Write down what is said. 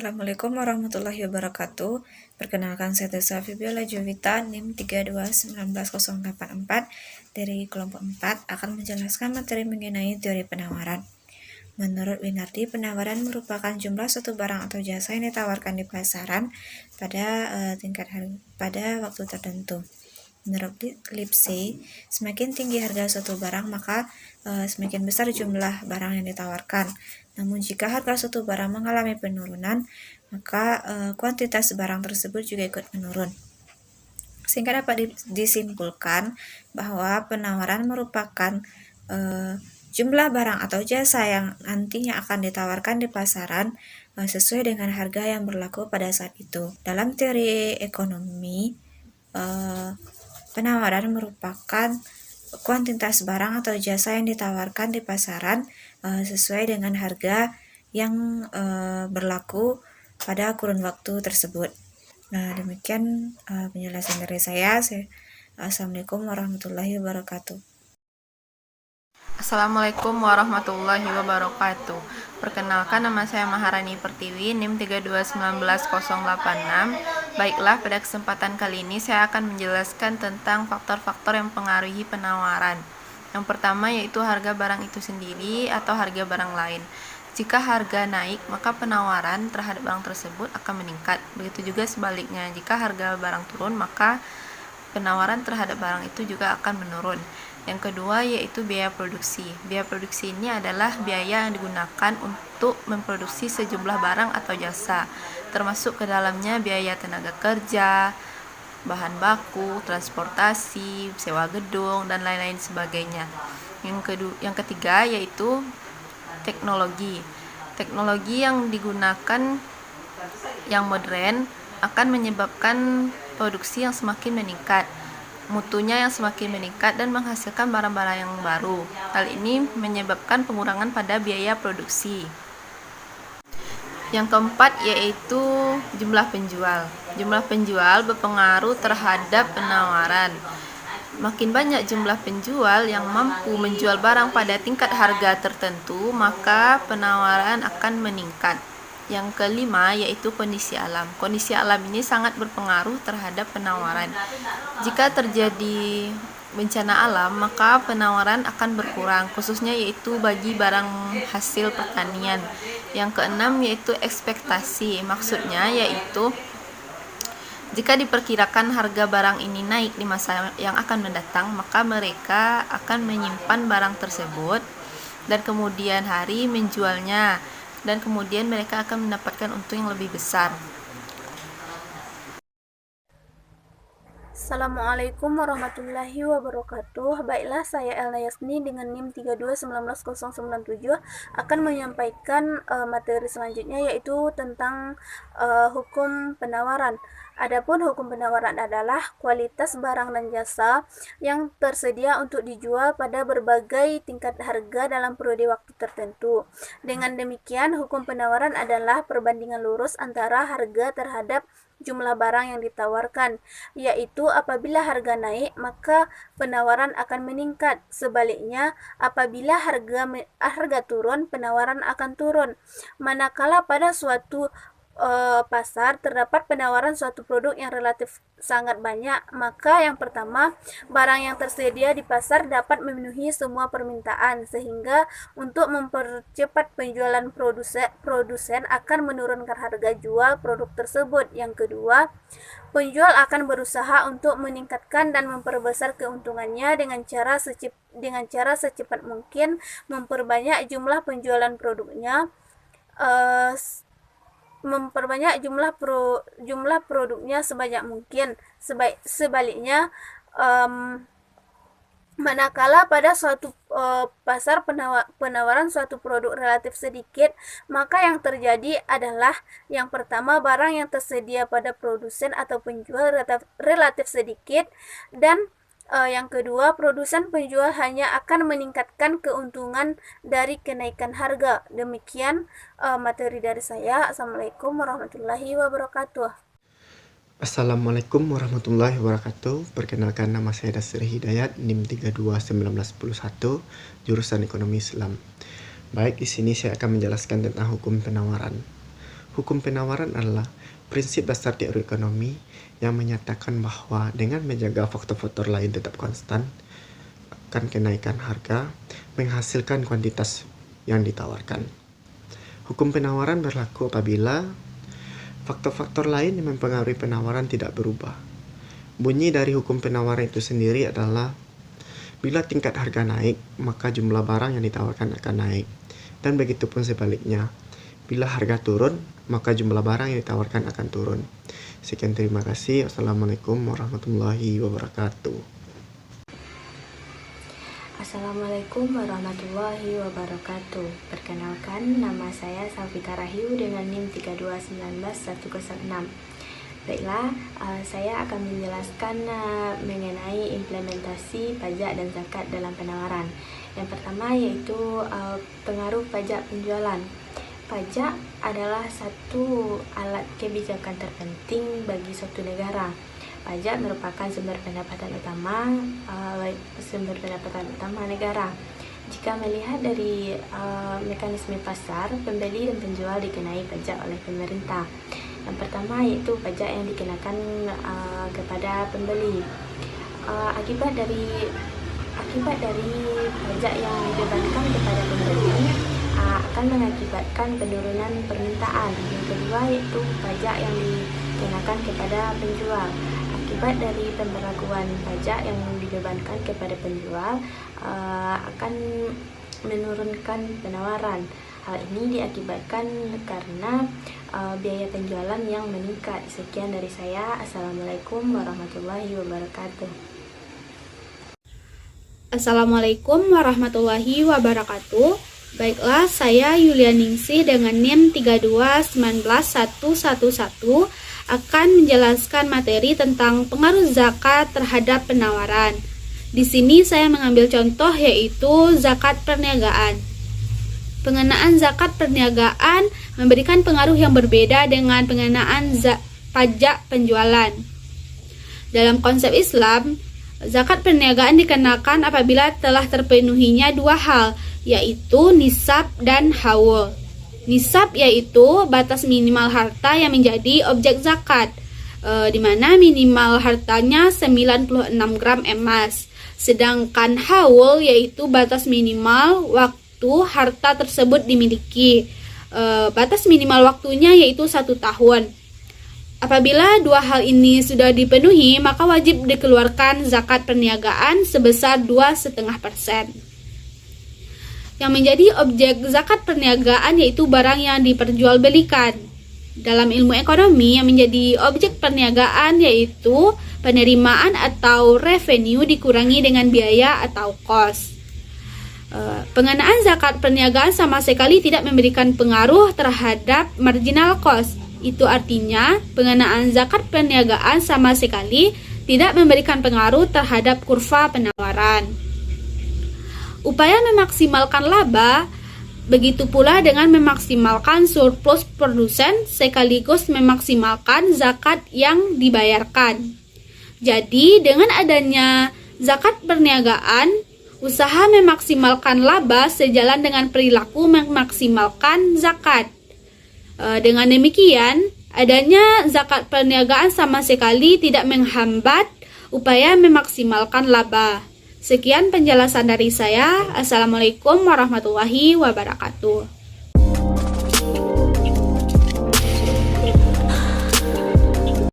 Assalamualaikum warahmatullahi wabarakatuh. Perkenalkan saya Tessa Fibiola Jovita, NIM 32198084 dari kelompok 4 akan menjelaskan materi mengenai teori penawaran. Menurut Winardi, penawaran merupakan jumlah suatu barang atau jasa yang ditawarkan di pasaran pada tingkat harga pada waktu tertentu. Menurut Lipsey, semakin tinggi harga suatu barang, maka semakin besar jumlah barang yang ditawarkan. Namun jika harga suatu barang mengalami penurunan, maka kuantitas barang tersebut juga ikut menurun. Sehingga dapat disimpulkan bahwa penawaran merupakan jumlah barang atau jasa yang nantinya akan ditawarkan di pasaran sesuai dengan harga yang berlaku pada saat itu. Dalam teori ekonomi, penawaran merupakan kuantitas barang atau jasa yang ditawarkan di pasaran sesuai dengan harga yang berlaku pada kurun waktu tersebut. Nah, demikian penjelasan dari saya. Assalamualaikum warahmatullahi wabarakatuh. Assalamualaikum warahmatullahi wabarakatuh. Perkenalkan, nama saya Maharani Pertiwi, NIM 32198086. Baiklah, pada kesempatan kali ini saya akan menjelaskan tentang faktor-faktor yang mempengaruhi penawaran. Yang pertama yaitu harga barang itu sendiri atau harga barang lain. Jika harga naik, maka penawaran terhadap barang tersebut akan meningkat. Begitu juga sebaliknya, jika harga barang turun, maka penawaran terhadap barang itu juga akan menurun. Yang kedua yaitu biaya produksi. Biaya produksi ini adalah biaya yang digunakan untuk memproduksi sejumlah barang atau jasa, termasuk ke dalamnya biaya tenaga kerja, bahan baku, transportasi, sewa gedung, dan lain-lain sebagainya. Yang ketiga yaitu teknologi. Teknologi yang digunakan yang modern akan menyebabkan produksi yang semakin meningkat, mutunya yang semakin meningkat, dan menghasilkan barang-barang yang baru. Hal ini menyebabkan pengurangan pada biaya produksi. Yang keempat yaitu jumlah penjual. Jumlah penjual berpengaruh terhadap penawaran. Makin banyak jumlah penjual yang mampu menjual barang pada tingkat harga tertentu, maka penawaran akan meningkat. Yang kelima yaitu kondisi alam. Kondisi alam ini sangat berpengaruh terhadap penawaran. Jika terjadi bencana alam, maka penawaran akan berkurang, khususnya yaitu bagi barang hasil pertanian. Yang keenam yaitu ekspektasi. Maksudnya yaitu jika diperkirakan harga barang ini naik di masa yang akan mendatang, maka mereka akan menyimpan barang tersebut dan kemudian hari menjualnya, dan kemudian mereka akan mendapatkan untung yang lebih besar. Assalamualaikum warahmatullahi wabarakatuh. Baiklah, saya Elna Yasni dengan NIM 32199097 akan menyampaikan materi selanjutnya, yaitu tentang hukum penawaran. Adapun hukum penawaran adalah kualitas barang dan jasa yang tersedia untuk dijual pada berbagai tingkat harga dalam periode waktu tertentu. Dengan demikian, hukum penawaran adalah perbandingan lurus antara harga terhadap jumlah barang yang ditawarkan, yaitu apabila harga naik, maka penawaran akan meningkat. Sebaliknya, apabila harga turun, penawaran akan turun. Manakala pada suatu pasar terdapat penawaran suatu produk yang relatif sangat banyak, maka yang pertama, barang yang tersedia di pasar dapat memenuhi semua permintaan, sehingga untuk mempercepat penjualan, produsen akan menurunkan harga jual produk tersebut. Yang kedua, penjual akan berusaha untuk meningkatkan dan memperbesar keuntungannya dengan cara secepat mungkin memperbanyak jumlah penjualan produknya, jumlah produknya sebanyak mungkin. Sebaliknya, manakala pada suatu pasar penawaran suatu produk relatif sedikit, maka yang terjadi adalah yang pertama, barang yang tersedia pada produsen atau penjual relatif sedikit, dan yang kedua, produsen penjual hanya akan meningkatkan keuntungan dari kenaikan harga. Demikian materi dari saya. Assalamualaikum warahmatullahi wabarakatuh. Assalamualaikum warahmatullahi wabarakatuh. Perkenalkan, nama saya Dasri Hidayat, NIM 321910, jurusan Ekonomi Islam. Baik, di sini saya akan menjelaskan tentang hukum penawaran. Hukum penawaran adalah prinsip dasar teori ekonomi yang menyatakan bahwa dengan menjaga faktor-faktor lain tetap konstan, akan kenaikan harga menghasilkan kuantitas yang ditawarkan. Hukum penawaran berlaku apabila faktor-faktor lain yang mempengaruhi penawaran tidak berubah. Bunyi dari hukum penawaran itu sendiri adalah bila tingkat harga naik, maka jumlah barang yang ditawarkan akan naik. Dan begitu pun sebaliknya. Bila harga turun, maka jumlah barang yang ditawarkan akan turun. Sekian, terima kasih. Assalamualaikum warahmatullahi wabarakatuh. Assalamualaikum warahmatullahi wabarakatuh. Perkenalkan, nama saya Salvita Rahiu dengan NIM 3219106. Baiklah, saya akan menjelaskan mengenai implementasi pajak dan zakat dalam penawaran. Yang pertama yaitu pengaruh pajak penjualan. Pajak adalah satu alat kebijakan terpenting bagi suatu negara. Pajak merupakan sumber pendapatan utama negara. Jika melihat dari mekanisme pasar, pembeli dan penjual dikenai pajak oleh pemerintah. Yang pertama yaitu pajak yang dikenakan kepada pembeli. Akibat dari pajak yang dibebankan kepada pembeli akan mengakibatkan penurunan permintaan. Yang kedua yaitu pajak yang dikenakan kepada penjual. Akibat dari pemberlakuan pajak yang dibebankan kepada penjual akan menurunkan penawaran. Hal ini diakibatkan karena biaya penjualan yang meningkat. Sekian dari saya. Assalamualaikum warahmatullahi wabarakatuh. Assalamualaikum warahmatullahi wabarakatuh. Baiklah, saya Yulianingsih dengan NIM 3219111 akan menjelaskan materi tentang pengaruh zakat terhadap penawaran. Di sini saya mengambil contoh yaitu zakat perniagaan. Pengenaan zakat perniagaan memberikan pengaruh yang berbeda dengan pengenaan pajak penjualan. Dalam konsep Islam, zakat perniagaan dikenakan apabila telah terpenuhinya dua hal, yaitu nisab dan haul. Nisab yaitu batas minimal harta yang menjadi objek zakat, di mana minimal hartanya 96 gram emas. Sedangkan haul yaitu batas minimal waktu harta tersebut dimiliki. Batas minimal waktunya yaitu 1 tahun. Apabila dua hal ini sudah dipenuhi, maka wajib dikeluarkan zakat perniagaan sebesar 2,5%. Yang menjadi objek zakat perniagaan yaitu barang yang diperjualbelikan. Dalam ilmu ekonomi, yang menjadi objek perniagaan yaitu penerimaan atau revenue dikurangi dengan biaya atau cost. Pengenaan zakat perniagaan sama sekali tidak memberikan pengaruh terhadap marginal cost. Itu artinya pengenaan zakat perniagaan sama sekali tidak memberikan pengaruh terhadap kurva penawaran. Upaya memaksimalkan laba, begitu pula dengan memaksimalkan surplus produsen sekaligus memaksimalkan zakat yang dibayarkan. Jadi dengan adanya zakat perniagaan, usaha memaksimalkan laba sejalan dengan perilaku memaksimalkan zakat. Dengan demikian, adanya zakat perniagaan sama sekali tidak menghambat upaya memaksimalkan laba. Sekian penjelasan dari saya. Assalamualaikum warahmatullahi wabarakatuh.